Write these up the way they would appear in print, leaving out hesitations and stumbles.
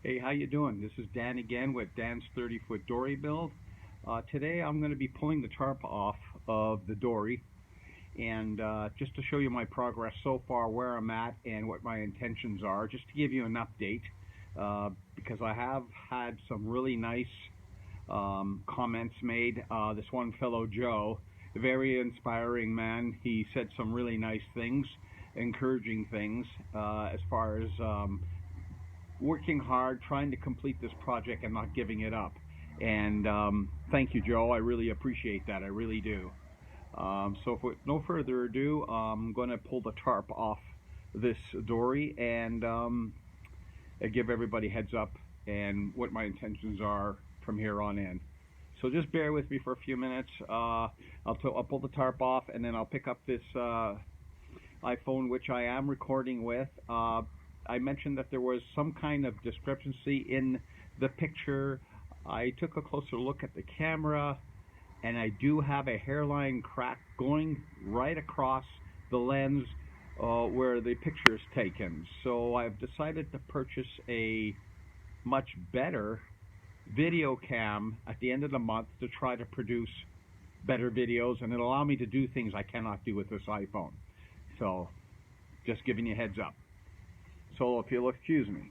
Hey, how you doing? This is Dan again with Dan's 30-foot dory build. Today I'm going to be pulling the tarp off of the dory and just to show you my progress so far, where I'm at and what my intentions are, just to give you an update because I have had some really nice comments made. This one fellow, Joe, a very inspiring man, he said some really nice things, encouraging things as far as working hard, trying to complete this project and not giving it up. And thank you, Joe. I really appreciate that. I really do. So with no further ado, I'm going to pull the tarp off this dory and give everybody heads up and what my intentions are from here on in. So just bear with me for a few minutes. I'll pull the tarp off and then I'll pick up this iPhone, which I am recording with. I mentioned that there was some kind of discrepancy in the picture. I took a closer look at the camera, and I do have a hairline crack going right across the lens where the picture is taken. So I've decided to purchase a much better video cam at the end of the month to try to produce better videos, and it'll allow me to do things I cannot do with this iPhone. So just giving you a heads up. So if you'll excuse me.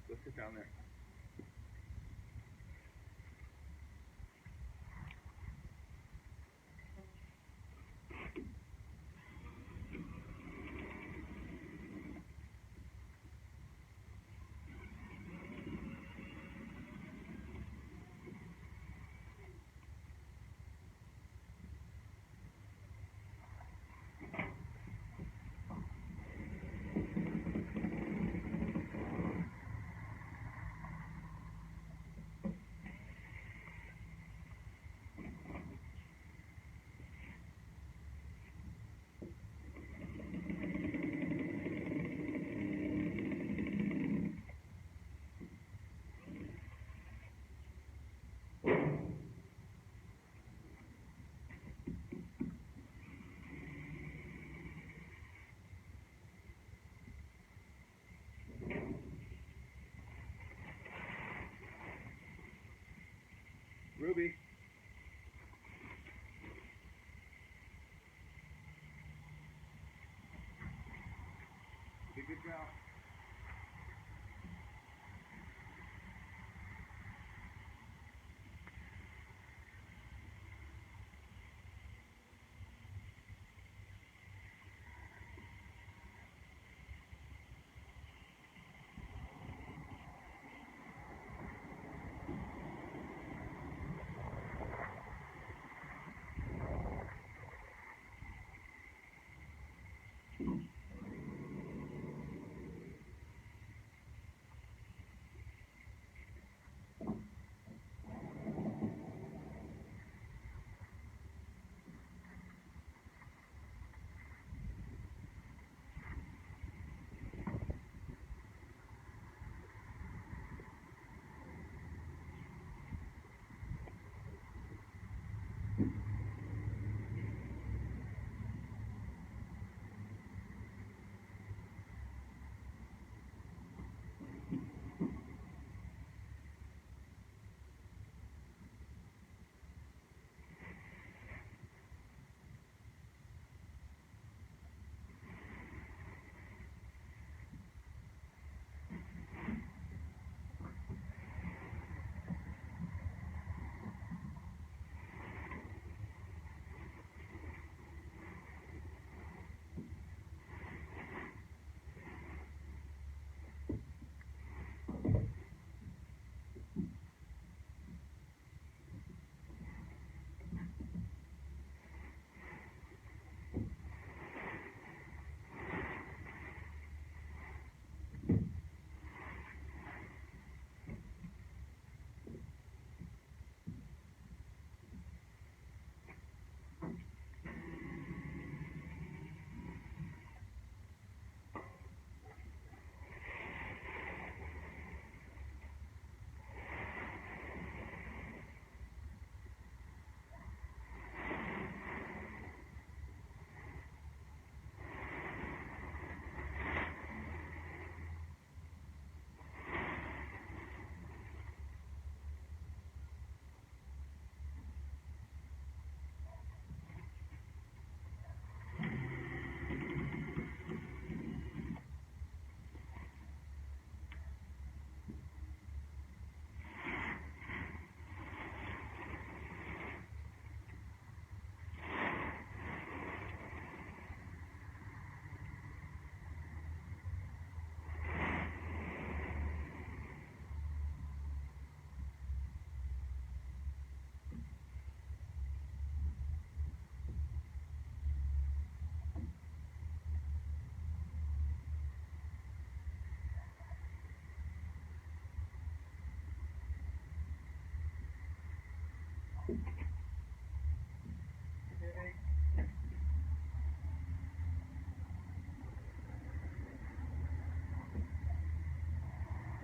Let's sit down there. Ruby. Did a good job.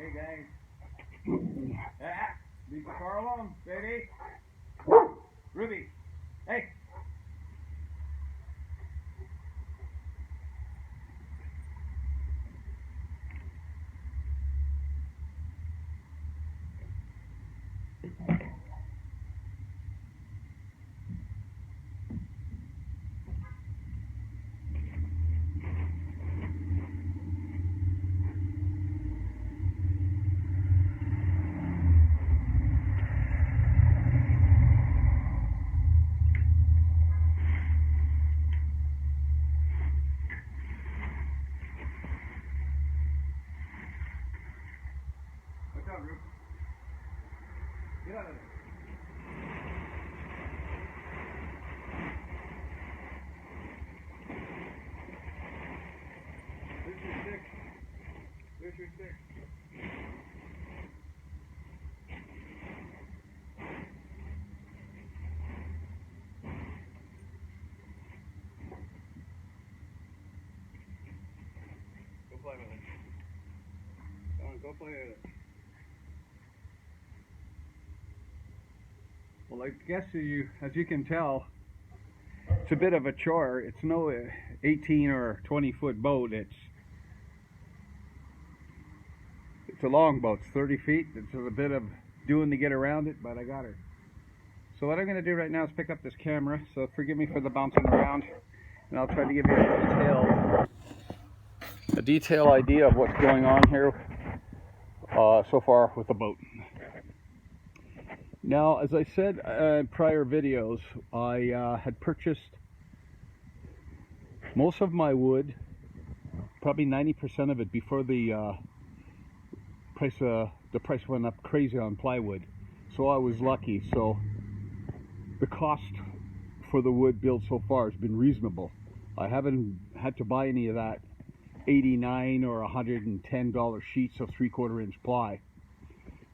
Hey guys. Leave the car alone, baby. Ruby. Hey. What's up, Ruby? Get out of there. There's your stick. There's your stick. Go play with it. Come on, go play with it. Well, I guess as you can tell, it's a bit of a chore. It's no 18 or 20 foot boat. It's a long boat. It's 30 feet. It's a bit of doing to get around it, but I got her. So what I'm going to do right now is pick up this camera. So forgive me for the bouncing around, and I'll try to give you a detailed idea of what's going on here so far with the boat. Now, as I said in prior videos, I had purchased most of my wood, probably 90% of it, before the price went up crazy on plywood. So I was lucky. So the cost for the wood build so far has been reasonable. I haven't had to buy any of that $89 or $110 sheets of 3/4 inch ply.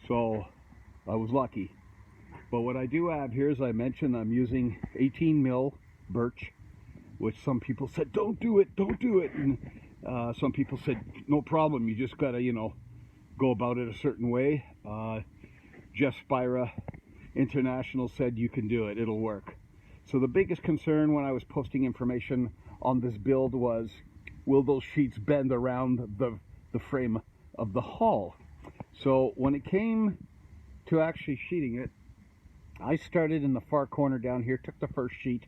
So I was lucky. But what I do have here, as I mentioned, I'm using 18 mil birch, which some people said, don't do it, don't do it. And some people said, no problem, you just gotta, go about it a certain way. Jeff Spira International said you can do it, it'll work. So the biggest concern when I was posting information on this build was, will those sheets bend around the frame of the hull? So when it came to actually sheeting it, I started in the far corner down here, took the first sheet.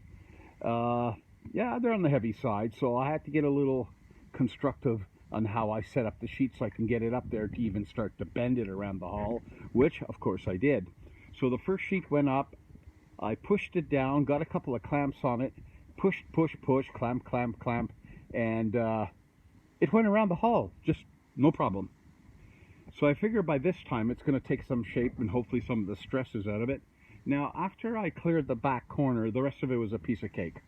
Yeah, they're on the heavy side, so I had to get a little constructive on how I set up the sheet so I can get it up there to even start to bend it around the hull, which of course I did. So the first sheet went up, I pushed it down, got a couple of clamps on it, push, push, push, clamp, clamp, clamp, and it went around the hull, just no problem. So I figure by this time it's going to take some shape and hopefully some of the stresses out of it. Now, after I cleared the back corner, the rest of it was a piece of cake.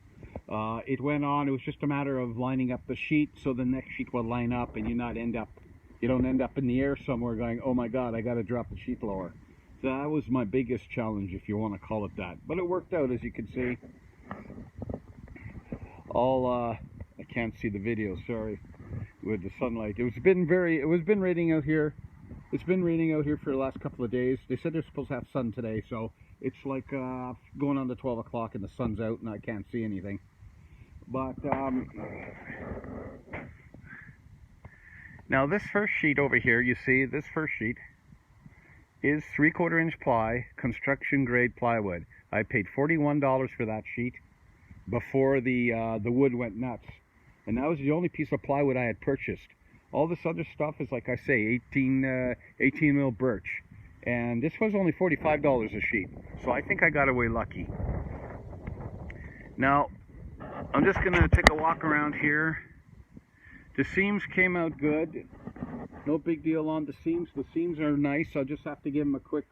It went on. It was just a matter of lining up the sheet so the next sheet will line up and you don't end up in the air somewhere going, oh my God, I got to drop the sheet lower. So that was my biggest challenge, if you want to call it that. But it worked out, as you can see. I can't see the video, sorry, with the sunlight. It's been raining out here. It's been raining out here for the last couple of days. They said they're supposed to have sun today, so it's like going on to 12 o'clock and the sun's out and I can't see anything. But now this first sheet over here, you see this first sheet is 3/4 inch ply, construction grade plywood. I paid $41 for that sheet before the wood went nuts, and that was the only piece of plywood I had purchased. All this other stuff is, like I say, 18 mil birch, and this was only $45 a sheet, so I think I got away lucky. Now I'm just gonna take a walk around here. The seams came out good, no big deal on the seams. The seams are nice. I'll just have to give them a quick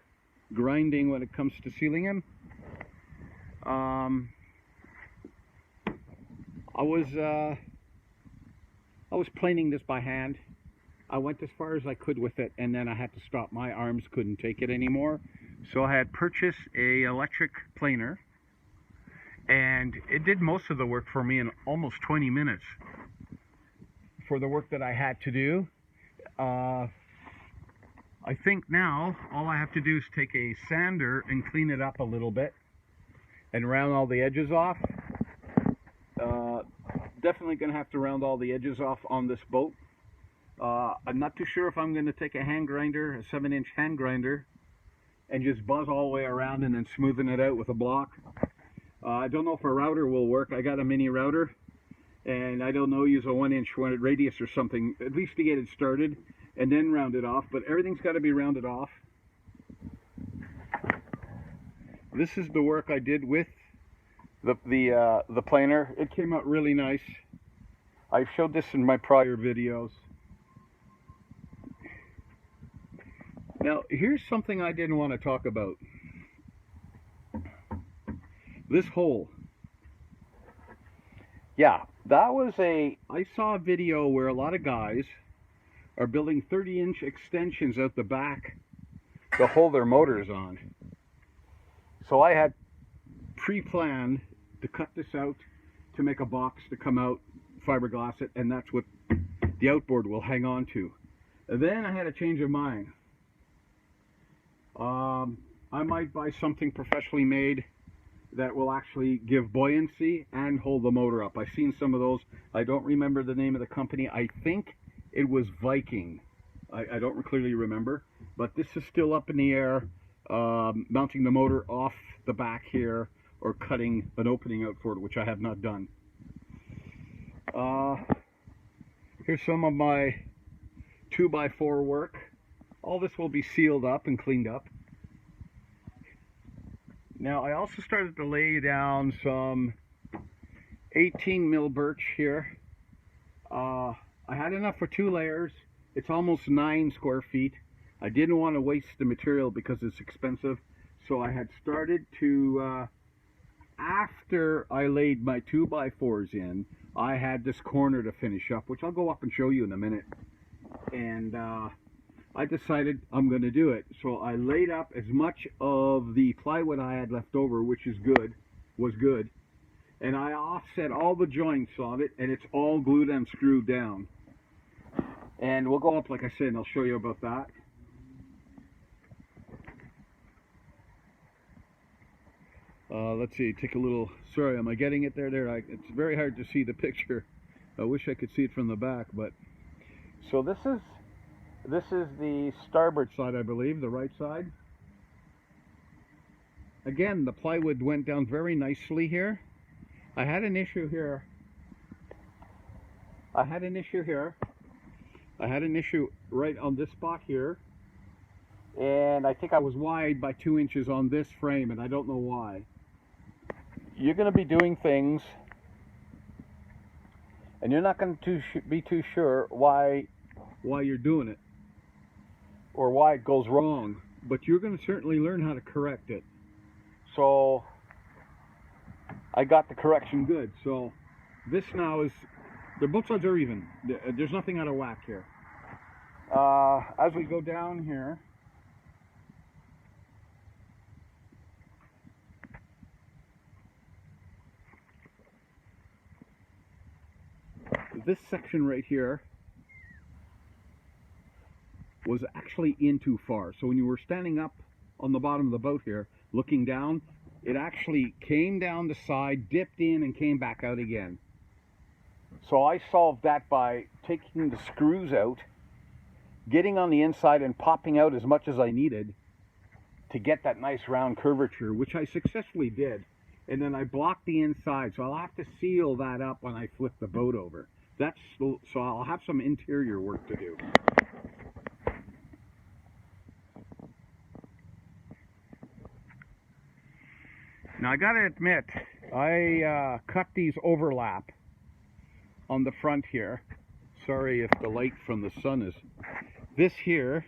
grinding when it comes to sealing them. I was planing this by hand. I went as far as I could with it, and then I had to stop. My arms couldn't take it anymore. So I had purchased a electric planer, and it did most of the work for me in almost 20 minutes for the work that I had to do. I think now all I have to do is take a sander and clean it up a little bit and round all the edges off. Definitely going to have to round all the edges off on this boat. I'm not too sure if I'm going to take a hand grinder, a 7-inch hand grinder, and just buzz all the way around and then smoothen it out with a block. I don't know if a router will work. I got a mini router, and I don't know, use a 1-inch radius or something, at least to get it started, and then round it off. But everything's got to be rounded off. This is the work I did with the planer. It came out really nice. I've showed this in my prior videos. Now, here's something I didn't want to talk about. This hole. Yeah, that was I saw a video where a lot of guys are building 30-inch extensions out the back to hold their motors on. So I had pre-planned to cut this out to make a box to come out, fiberglass it, and that's what the outboard will hang on to. And then I had a change of mind. I might buy something professionally made that will actually give buoyancy and hold the motor up. I've seen some of those. I don't remember the name of the company. I think it was Viking. I don't clearly remember, but this is still up in the air, mounting the motor off the back here or cutting an opening out for it, which I have not done. Here's some of my 2x4 work. All this will be sealed up and cleaned up. Now I also started to lay down some 18 mil birch here. I had enough for 2 layers. It's almost 9 square feet. I didn't want to waste the material because it's expensive. So I had started to, after I laid my 2x4s in, I had this corner to finish up, which I'll go up and show you in a minute. And I decided I'm going to do it. So I laid up as much of the plywood I had left over, which is good, and I offset all the joints on it, and it's all glued and screwed down. And we'll go up, like I said, and I'll show you about that. Let's see, take a little, sorry, am I getting it there? It's very hard to see the picture. I wish I could see it from the back, but. So this is the starboard side, I believe, the right side. Again, the plywood went down very nicely here. I had an issue here. I had an issue right on this spot here. And I think I was wide by 2 inches on this frame, and I don't know why. You're going to be doing things, and you're not going to be too sure why you're doing it or why it goes wrong, but you're going to certainly learn how to correct it. So I got the correction good. So this now is, the both sides are even. There's nothing out of whack here. As we go down here, this section right here was actually in too far. So when you were standing up on the bottom of the boat here, looking down, it actually came down the side, dipped in, and came back out again. So I solved that by taking the screws out, getting on the inside and popping out as much as I needed to get that nice round curvature, which I successfully did. And then I blocked the inside, so I'll have to seal that up when I flip the boat over. So I'll have some interior work to do. Now I gotta admit, I cut these overlap on the front here. Sorry if the light from the sun is. This here,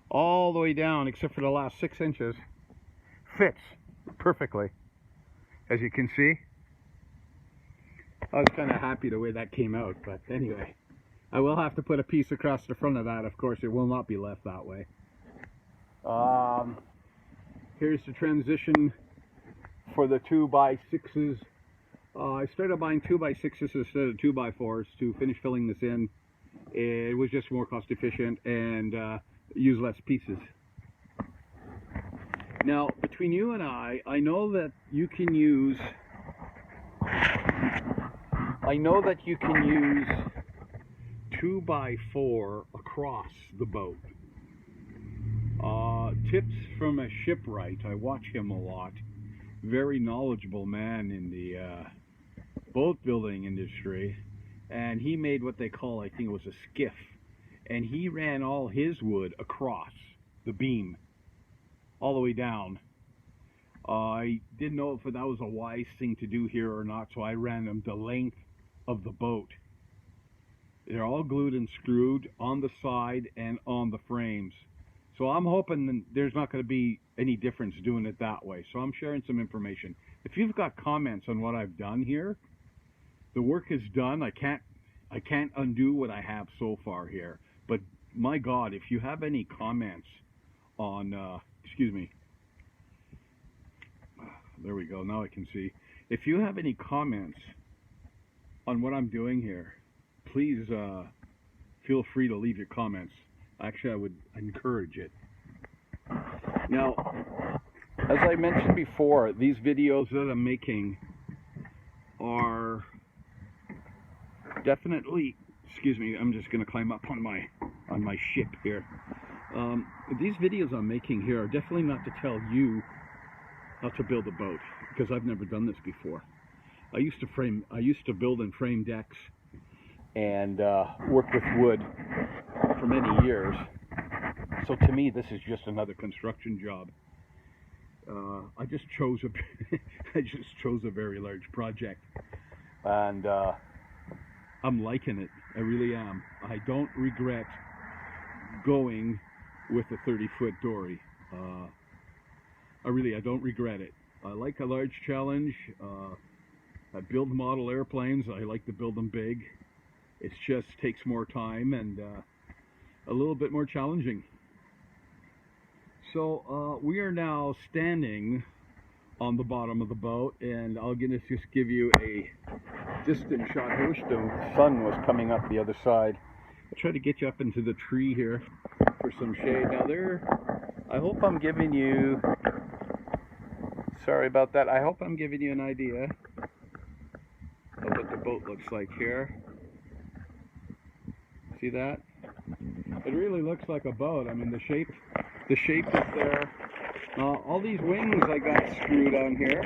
all the way down except for the last 6 inches, fits perfectly, as you can see. I was kind of happy the way that came out, but anyway, I will have to put a piece across the front of that. Of course, it will not be left that way. Here's the transition for the 2x6s. I started buying 2x6s instead of 2x4s to finish filling this in. It was just more cost efficient, and use less pieces. Now, between you and I know that you can use 2x4 across the boat. Tips from a shipwright. I watch him a lot. Very knowledgeable man in the boat building industry. And he made what they call, I think it was a skiff. And he ran all his wood across the beam, all the way down. I didn't know if that was a wise thing to do here or not, so I ran them the length of the boat. They're all glued and screwed on the side and on the frames. So I'm hoping there's not going to be any difference doing it that way. So I'm sharing some information. If you've got comments on what I've done here, the work is done. I can't undo what I have so far here. But my God, if you have any comments on, excuse me. There we go. Now I can see. If you have any comments on what I'm doing here, please feel free to leave your comments. Actually, I would encourage it. Now, as I mentioned before, these videos that I'm making are definitely, excuse me, I'm just going to climb up on my ship here. These videos I'm making here are definitely not to tell you how to build a boat, because I've never done this before. I used to build and frame decks and work with wood for many years. So to me, this is just another construction job. I just chose a very large project, and I'm liking it. I really am. I don't regret going with a 30-foot dory. I don't regret it. I like a large challenge. I build model airplanes. I like to build them big. It just takes more time and a little bit more challenging. So we are now standing on the bottom of the boat, and I'll just give you a distant shot. I wish the sun was coming up the other side. I'll try to get you up into the tree here for some shade. Now I hope I'm giving you, sorry about that, I hope I'm giving you an idea of what the boat looks like here. See that? It really looks like a boat. I mean, the shape is there. All these wings I got screwed on here.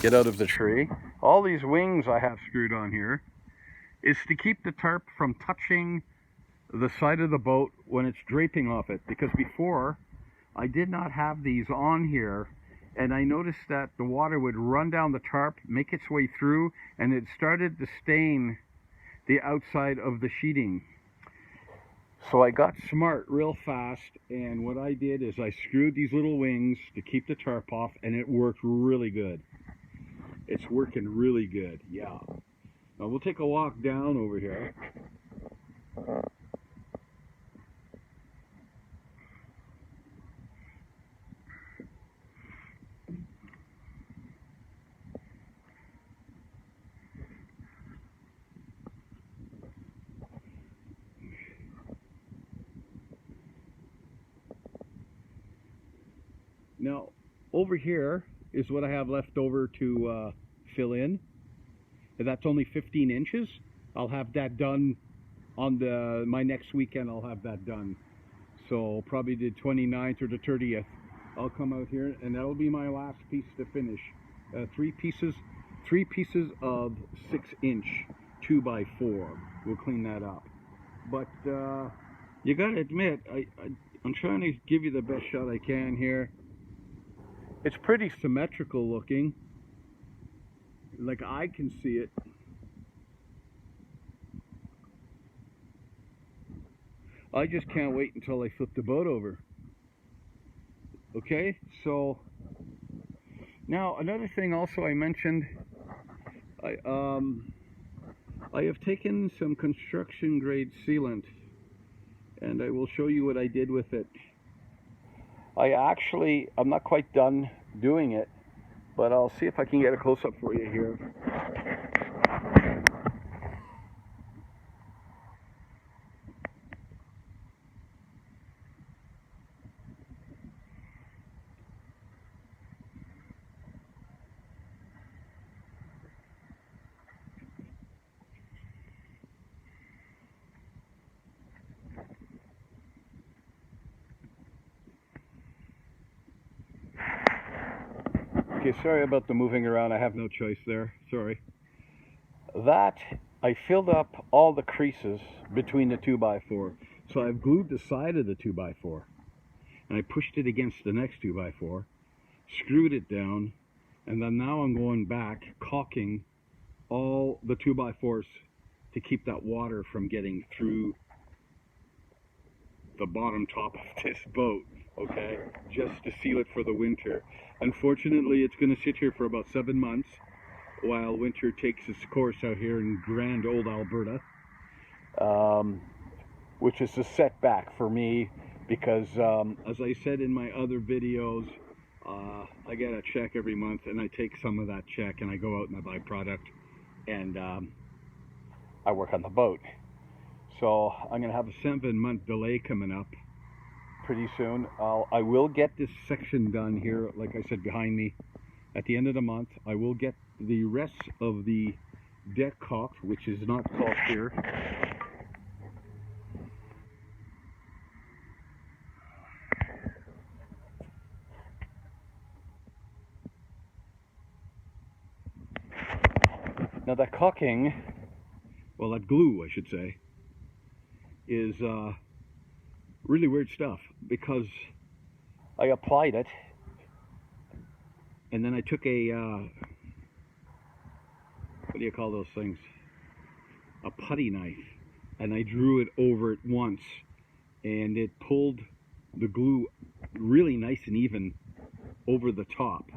Get out of the tree. All these wings I have screwed on here is to keep the tarp from touching the side of the boat when it's draping off it, because before I did not have these on here, and I noticed that the water would run down the tarp, make its way through, and it started to stain the outside of the sheeting. So I got smart real fast, and what I did is I screwed these little wings to keep the tarp off, and it worked really good. It's working really good, yeah. Now we'll take a walk down over here. Now, over here is what I have left over to fill in. And that's only 15 inches. I'll have that done on my next weekend. I'll have that done. So probably the 29th or the 30th. I'll come out here, and that'll be my last piece to finish. Three pieces of 6-inch 2x4. We'll clean that up. But you gotta admit, I'm trying to give you the best shot I can here. It's pretty symmetrical looking, like I can see it. I just can't wait until I flip the boat over. Okay, so now another thing also I mentioned, I have taken some construction grade sealant, and I will show you what I did with it. I'm not quite done doing it, but I'll see if I can get a close-up for you here. Okay, sorry about the moving around. I have no choice there. Sorry. That, I filled up all the creases between the 2x4. So I've glued the side of the 2x4. And I pushed it against the next 2x4. Screwed it down. And then now I'm going back, caulking all the 2x4s to keep that water from getting through the bottom top of this boat, okay, just to seal it for the winter. Unfortunately, it's going to sit here for about 7 months while winter takes its course out here in grand old Alberta, which is a setback for me because, as I said in my other videos, I get a check every month and I take some of that check and I go out and I buy product and I work on the boat. So I'm going to have a 7-month delay coming up pretty soon. I will get this section done here, like I said, behind me at the end of the month. I will get the rest of the deck caulked, which is not caulked here. Now that caulking, well, that glue, I should say, is really weird stuff because I applied it and then I took a what do you call those things, a putty knife, and I drew it over it once and it pulled the glue really nice and even over the top,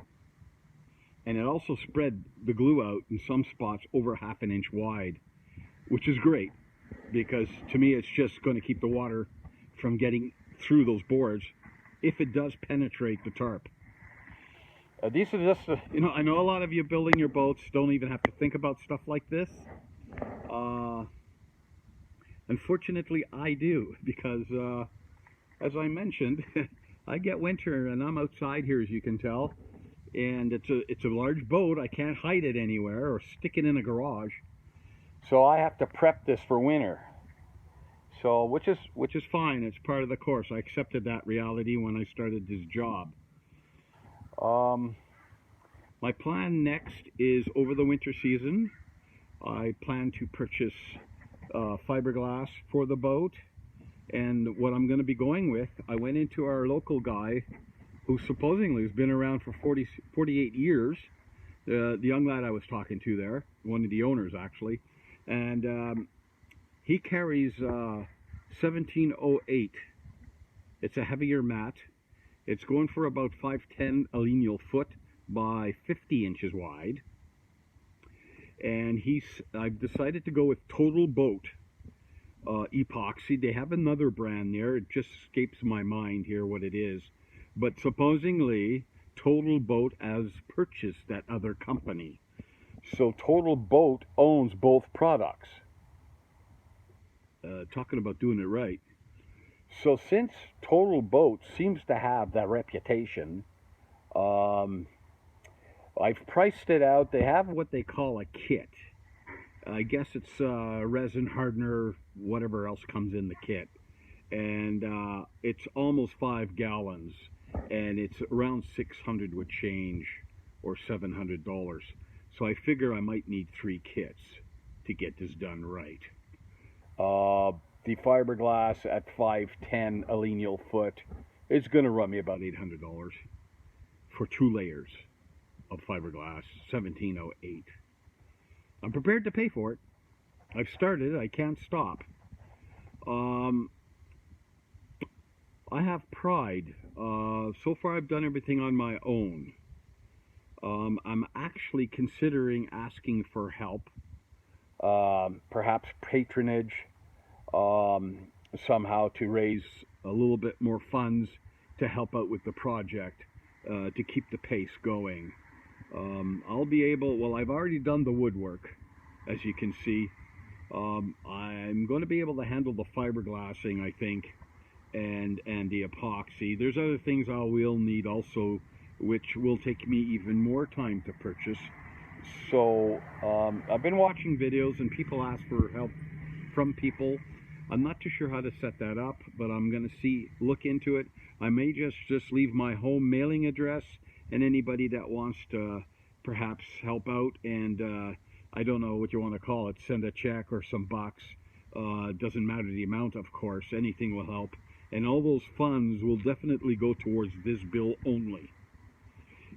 and it also spread the glue out in some spots over ½ inch wide, which is great because to me it's just going to keep the water from getting through those boards if it does penetrate the tarp. These are just, you know, I know a lot of you building your boats don't even have to think about stuff like this. Unfortunately, I do because, as I mentioned, I get winter and I'm outside here, as you can tell, and it's a large boat. I can't hide it anywhere or stick it in a garage, so I have to prep this for winter. So, which is fine. It's part of the course. I accepted that reality when I started this job. My plan next is over the winter season. I plan to purchase fiberglass for the boat, and what I'm going to be going with, I went into our local guy who supposedly has been around for 48 years, the young lad I was talking to there, one of the owners actually, and he carries 1708. It's a heavier mat. It's going for about 5'10" a lineal foot by 50 inches wide. And I've decided to go with Total Boat epoxy. They have another brand there. It just escapes my mind here what it is. But supposedly Total Boat has purchased that other company. So Total Boat owns both products. Talking about doing it right. So since Total Boat seems to have that reputation, I've priced it out. They have what they call a kit. I guess it's resin hardener, whatever else comes in the kit. And it's almost 5 gallons. And it's around 600 with change, or $700. So I figure I might need 3 kits to get this done right. The fiberglass at 5'10" a lineal foot is going to run me about $800 for 2 layers of fiberglass, 1708. I'm prepared to pay for it. I've started. I can't stop. I have pride. So far I've done everything on my own. I'm actually considering asking for help, perhaps patronage, somehow to raise a little bit more funds to help out with the project, to keep the pace going. I'll be able, well, I've already done the woodwork, as you can see. I'm going to be able to handle the fiberglassing, I think, and the epoxy. There's other things I will need also, which will take me even more time to purchase. So I've been watching videos and people ask for help from people. I'm not too sure how to set that up, but I'm going to look into it. I may just leave my home mailing address and anybody that wants to perhaps help out and I don't know what you want to call it, send a check or some bucks. Doesn't matter the amount, of course. Anything will help. And all those funds will definitely go towards this bill only.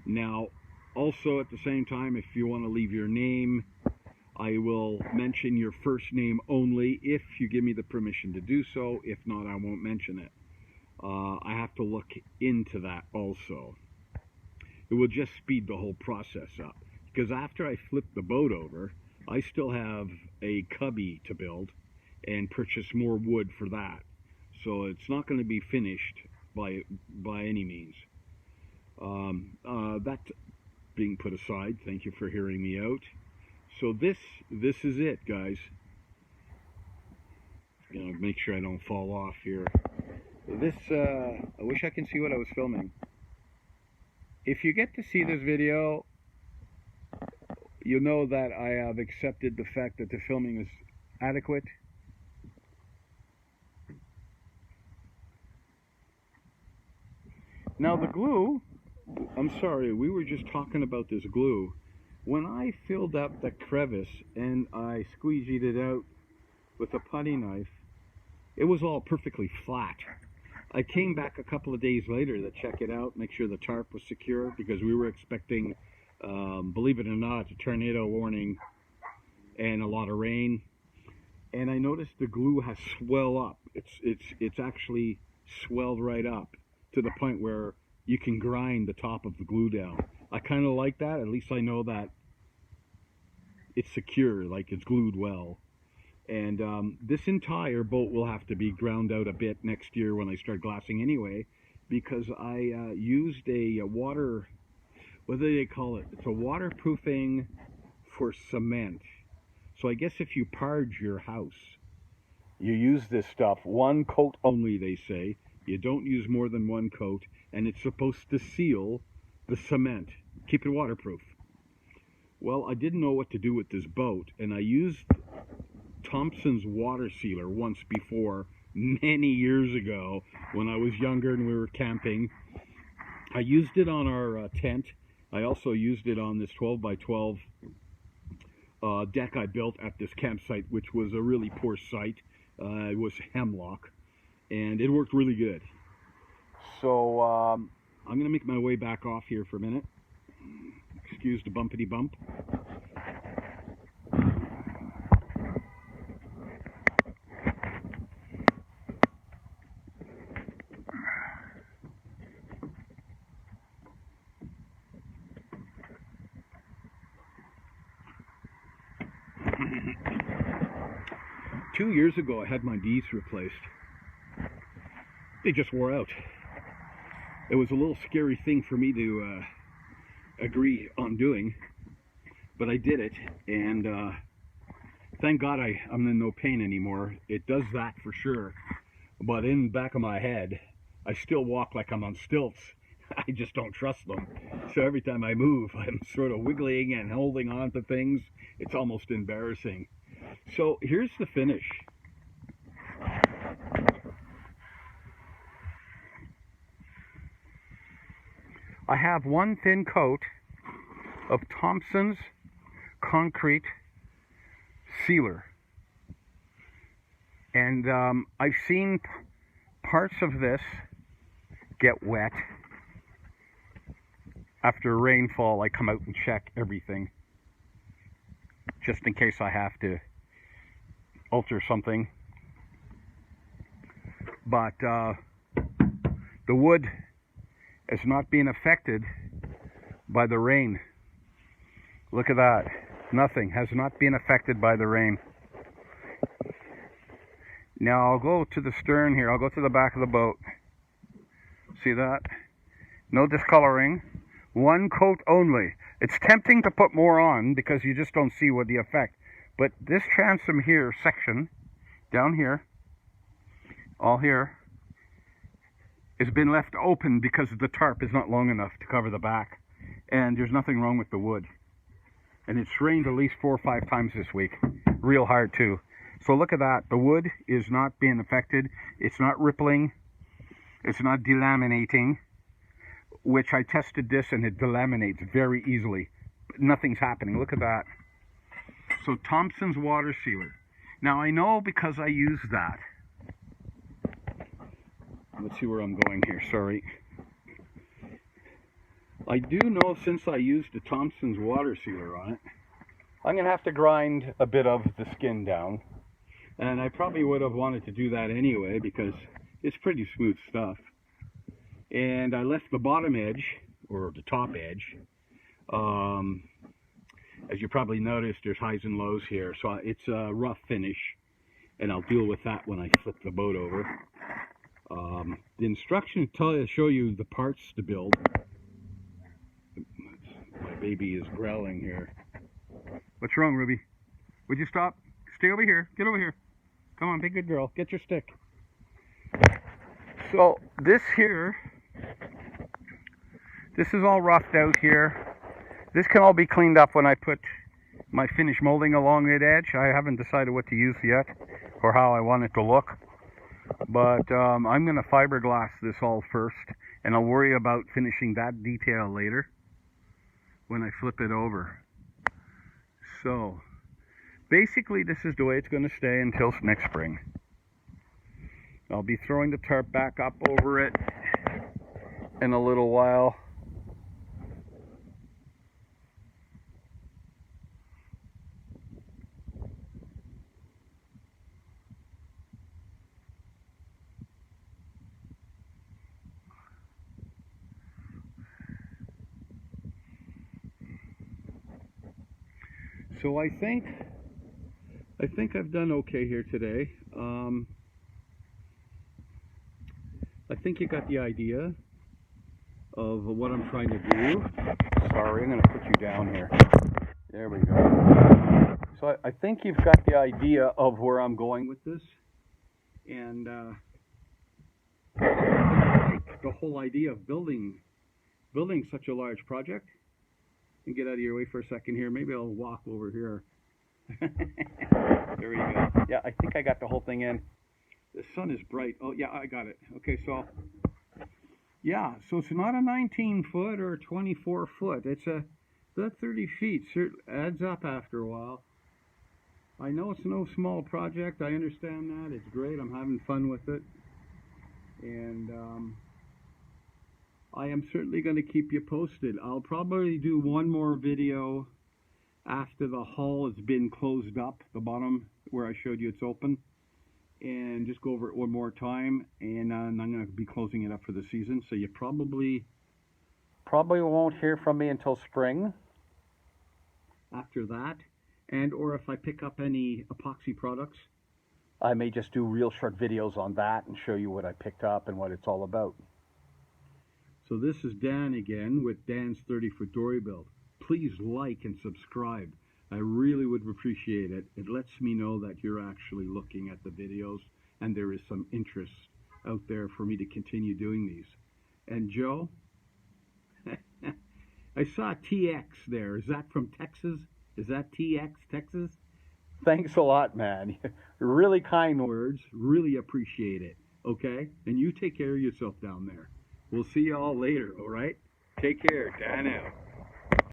Now, also at the same time, if you want to leave your name, I will mention your first name only if you give me the permission to do so. If not, I won't mention it. I have to look into that also. It will just speed the whole process up. Because after I flip the boat over, I still have a cubby to build and purchase more wood for that. So it's not going to be finished by any means. That being put aside, thank you for hearing me out. So this is it, guys. Make sure I don't fall off here. This, I wish I can see what I was filming. If you get to see this video, you know that I have accepted the fact that the filming is adequate. Now the glue, I'm sorry, we were just talking about this glue. When I filled up the crevice and I squeegeed it out with a putty knife, it was all perfectly flat. I came back a couple of days later to check it out, make sure the tarp was secure, because we were expecting, believe it or not, a tornado warning and a lot of rain. And I noticed the glue has swelled up. It's actually swelled right up to the point where you can grind the top of the glue down. I kind of like that. At least I know that it's secure, like it's glued well. And this entire boat will have to be ground out a bit next year when I start glassing anyway, because I used a water, what do they call it? It's a waterproofing for cement. So I guess if you purge your house, you use this stuff, one coat only, they say. You don't use more than one coat, and it's supposed to seal the cement, keep it waterproof. Well, I didn't know what to do with this boat, and I used Thompson's water sealer once before, many years ago, when I was younger and we were camping. I used it on our tent. I also used it on this 12 by 12 deck I built at this campsite, which was a really poor site. It was hemlock, and it worked really good. So I'm going to make my way back off here for a minute. Excuse the bumpity bump. 2 years ago, I had my knees replaced. They just wore out. It was a little scary thing for me to agree on doing, but I did it, and thank God I'm in no pain anymore. It does that for sure, but in the back of my head, I still walk like I'm on stilts. I just don't trust them. So every time I move, I'm sort of wiggling and holding on to things. It's almost embarrassing. So here's the finish. I have one thin coat of Thompson's concrete sealer. And I've seen parts of this get wet. After rainfall, I come out and check everything, just in case I have to alter something. But the wood is not being affected by the rain. Look at that. Nothing has not been affected by the rain. Now I'll go to the stern here. I'll go to the back of the boat. See that? No discoloring. One coat only. It's tempting to put more on because you just don't see what the effect. But this transom here section, down here, all here, has been left open because the tarp is not long enough to cover the back. And there's nothing wrong with the wood. And it's rained at least 4 or 5 times this week. Real hard too. So look at that. The wood is not being affected. It's not rippling. It's not delaminating. which I tested this and it delaminates very easily. Nothing's happening. Look at that. So Thompson's water sealer. Now I know because I use that. Let's see where I'm going here. Sorry. I do know since I used the Thompson's water sealer on it, I'm going to have to grind a bit of the skin down. And I probably would have wanted to do that anyway because it's pretty smooth stuff. And I left the bottom edge, or the top edge. As you probably noticed, there's highs and lows here. So it's a rough finish. And I'll deal with that when I flip the boat over. The instructions show you the parts to build. My baby is growling here. What's wrong, Ruby? Would you stop? Stay over here. Get over here. Come on, be a good girl. Get your stick. So this here, this is all roughed out here. This can all be cleaned up when I put my finish molding along that edge. I haven't decided what to use yet or how I want it to look. But I'm going to fiberglass this all first, and I'll worry about finishing that detail later when I flip it over. So basically this is the way it's going to stay until next spring. I'll be throwing the tarp back up over it in a little while. So I think I've done okay here today. I think you got the idea of what I'm trying to do. Sorry, I'm going to put you down here. There we go. So I think you've got the idea of where I'm going with this. And the whole idea of building such a large project. And get out of your way for a second here. Maybe I'll walk over here. There we go. Yeah, I think I got the whole thing in. The sun is bright. Oh, yeah, I got it. Okay, so, yeah, so it's not a 19-foot or a 24-foot. It's that 30 feet. It adds up after a while. I know it's no small project. I understand that. It's great. I'm having fun with it. And I am certainly going to keep you posted. I'll probably do one more video after the hull has been closed up, the bottom where I showed you it's open, and just go over it one more time. And I'm going to be closing it up for the season, so you probably won't hear from me until spring after that. And or if I pick up any epoxy products, I may just do real short videos on that and show you what I picked up and what it's all about. So this is Dan again with Dan's 30-foot dory build. Please like and subscribe. I really would appreciate it. It lets me know that you're actually looking at the videos and there is some interest out there for me to continue doing these. And Joe, I saw TX there. Is that from Texas? Is that TX, Texas? Thanks a lot, man. Really kind words. Really appreciate it. Okay? And you take care of yourself down there. We'll see you all later, all right? Take care. Dan out.